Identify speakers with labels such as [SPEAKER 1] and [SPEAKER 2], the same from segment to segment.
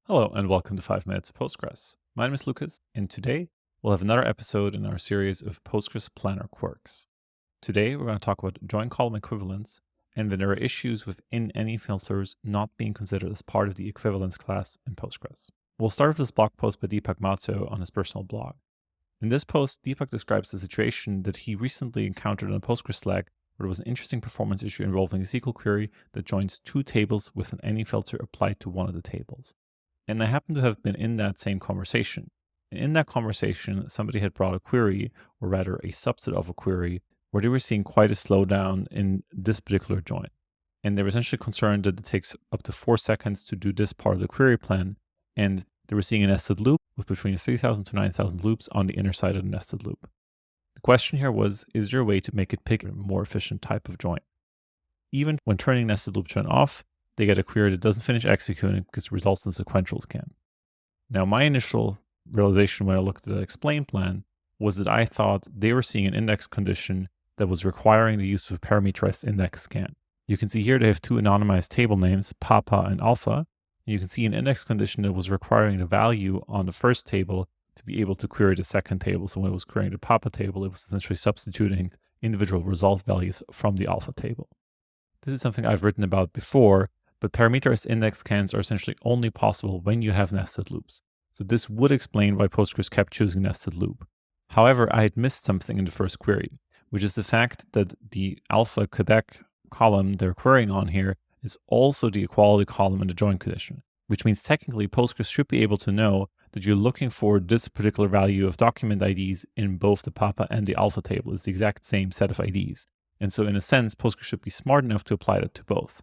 [SPEAKER 1] Hello and welcome to 5 Minutes of Postgres. My name is Lucas, and today we'll have another episode in our series of Postgres Planner Quirks. Today we're going to talk about join column equivalence, and then there are issues with in-any filters not being considered as part of the equivalence class in Postgres. We'll start with this blog post by Deepak Mahto on his personal blog. In this post, Deepak describes the situation that he recently encountered on a Postgres Slack where there was an interesting performance issue involving a SQL query that joins two tables with an any filter applied to one of the tables. And I happen to have been in that same conversation. And in that conversation, somebody had brought a query, or rather a subset of a query, where they were seeing quite a slowdown in this particular join. And they were essentially concerned that it takes up to 4 seconds to do this part of the query plan. And they were seeing a nested loop with between 3,000 to 9,000 loops on the inner side of the nested loop. The question here was, is there a way to make it pick a more efficient type of join? Even when turning nested loop join off, they get a query that doesn't finish executing because it results in a sequential scan. Now, my initial realization when I looked at the explain plan was that I thought they were seeing an index condition that was requiring the use of a parameterized index scan. You can see here they have two anonymized table names, Papa and Alpha. You can see an index condition that was requiring the value on the first table to be able to query the second table. So when it was querying the Papa table, it was essentially substituting individual result values from the Alpha table. This is something I've written about before, but parameterized index scans are essentially only possible when you have nested loops. So this would explain why Postgres kept choosing nested loop. However, I had missed something in the first query, which is the fact that the Alpha Quebec column they're querying on here is also the equality column in the join condition, which means technically Postgres should be able to know that you're looking for this particular value of document IDs in both the Papa and the Alpha table. It's the exact same set of IDs. And so in a sense, Postgres should be smart enough to apply that to both.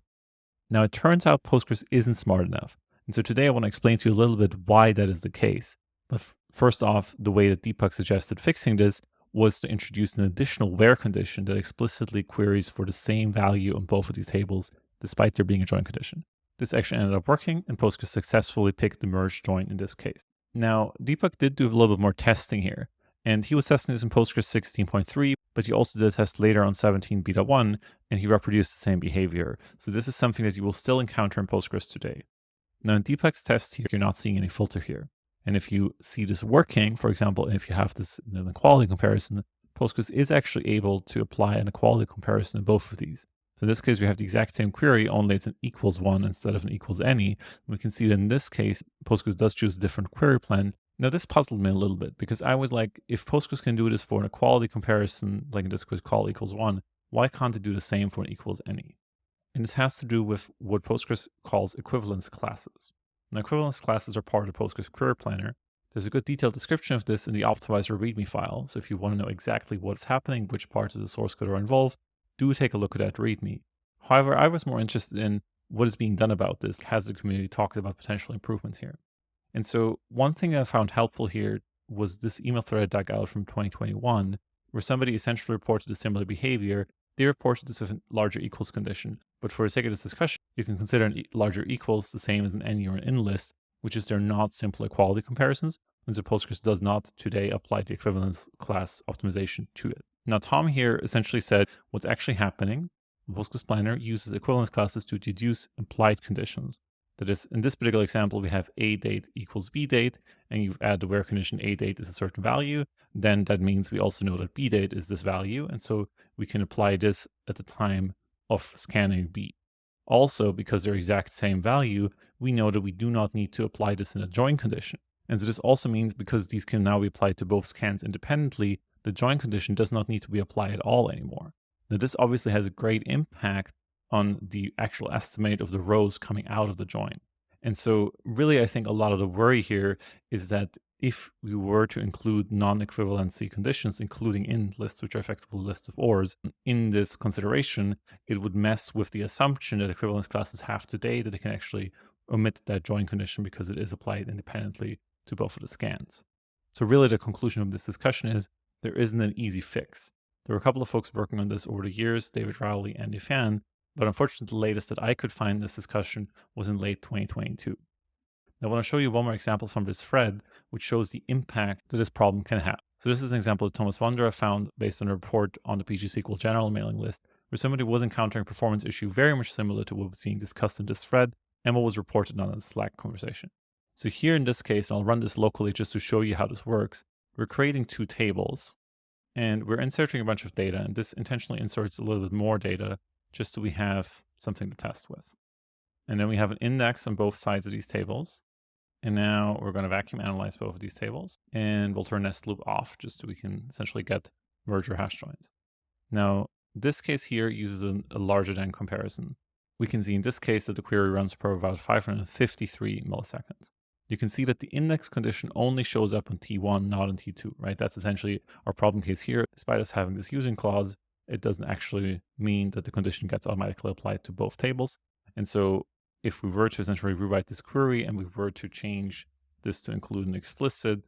[SPEAKER 1] Now, it turns out Postgres isn't smart enough. And so today I want to explain to you a little bit why that is the case. But first off, the way that Deepak suggested fixing this was to introduce an additional where condition that explicitly queries for the same value on both of these tables, despite there being a join condition. This actually ended up working, and Postgres successfully picked the merge join in this case. Now, Deepak did do a little bit more testing here, and he was testing this in Postgres 16.3, but he also did a test later on 17 beta 1, and he reproduced the same behavior. So this is something that you will still encounter in Postgres today. Now in Deepak's test here, you're not seeing any filter here. And if you see this working, for example, if you have this inequality comparison, Postgres is actually able to apply an equality comparison in both of these. So in this case, we have the exact same query, only it's an equals 1 instead of an equals any. We can see that in this case, Postgres does choose a different query plan. Now, this puzzled me a little bit because I was like, if Postgres can do this for an equality comparison, like in this case, call equals 1, why can't it do the same for an equals any? And this has to do with what Postgres calls equivalence classes. Now, equivalence classes are part of the Postgres Query Planner. There's a good detailed description of this in the optimizer README file. So if you want to know exactly what's happening, which parts of the source code are involved, do take a look at that README. However, I was more interested in what is being done about this. Has the community talked about potential improvements here? And so one thing that I found helpful here was this email thread I dug out from 2021, where somebody essentially reported a similar behavior. They reported this with a larger equals condition, but for the sake of this discussion, you can consider an larger equals the same as an any or an in list, which is they're not simple equality comparisons, and so Postgres does not today apply the equivalence class optimization to it. Now, Tom here essentially said what's actually happening. Postgres Planner uses equivalence classes to deduce implied conditions. That is, in this particular example, we have A date equals B date, and you add the where condition A date is a certain value. Then that means we also know that B date is this value. And so we can apply this at the time of scanning B. Also, because they're exact same value, we know that we do not need to apply this in a join condition. And so this also means because these can now be applied to both scans independently, the join condition does not need to be applied at all anymore. Now, this obviously has a great impact on the actual estimate of the rows coming out of the join. And so really, I think a lot of the worry here is that if we were to include non-equivalency conditions, including in lists, which are effectively lists of ORs, in this consideration, it would mess with the assumption that equivalence classes have today that they can actually omit that join condition because it is applied independently to both of the scans. So really the conclusion of this discussion is there isn't an easy fix. There were a couple of folks working on this over the years, David Rowley and Ifan, but unfortunately the latest that I could find in this discussion was in late 2022. Now I want to show you one more example from this thread, which shows the impact that this problem can have. So this is an example that Thomas Wanderer found based on a report on the pgsql general mailing list, where somebody was encountering a performance issue very much similar to what was being discussed in this thread and what was reported on in the Slack conversation. So here in this case, I'll run this locally just to show you how this works. We're creating two tables and we're inserting a bunch of data, and this intentionally inserts a little bit more data just so we have something to test with. And then we have an index on both sides of these tables. And now we're going to vacuum analyze both of these tables, and we'll turn nested loop off just so we can essentially get merger hash joins. Now, this case here uses a larger than comparison. We can see in this case that the query runs for about 553 milliseconds. You can see that the index condition only shows up on T1, not on T2, right? That's essentially our problem case here. Despite us having this using clause, it doesn't actually mean that the condition gets automatically applied to both tables. And so if we were to essentially rewrite this query and we were to change this to include an explicit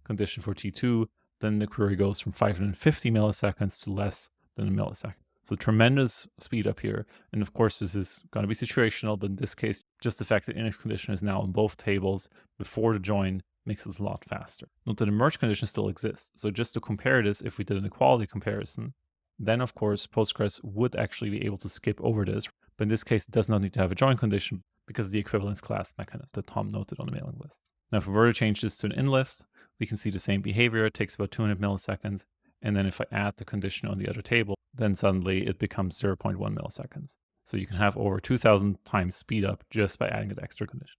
[SPEAKER 1] condition for T2, then the query goes from 550 milliseconds to less than a millisecond. So tremendous speed up here. And of course, this is going to be situational, but in this case, just the fact that index condition is now on both tables before the join makes this a lot faster. Note that the merge condition still exists. So just to compare this, if we did an equality comparison, then of course, Postgres would actually be able to skip over this. But in this case, it does not need to have a join condition because of the equivalence class mechanism that Tom noted on the mailing list. Now, if we were to change this to an in list, we can see the same behavior. It takes about 200 milliseconds. And then if I add the condition on the other table, then suddenly it becomes 0.1 milliseconds. So you can have over 2,000 times speed up just by adding that extra condition.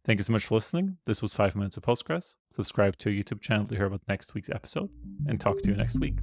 [SPEAKER 1] Thank you so much for listening. This was 5 Minutes of Postgres. Subscribe to our YouTube channel to hear about next week's episode, and talk to you next week.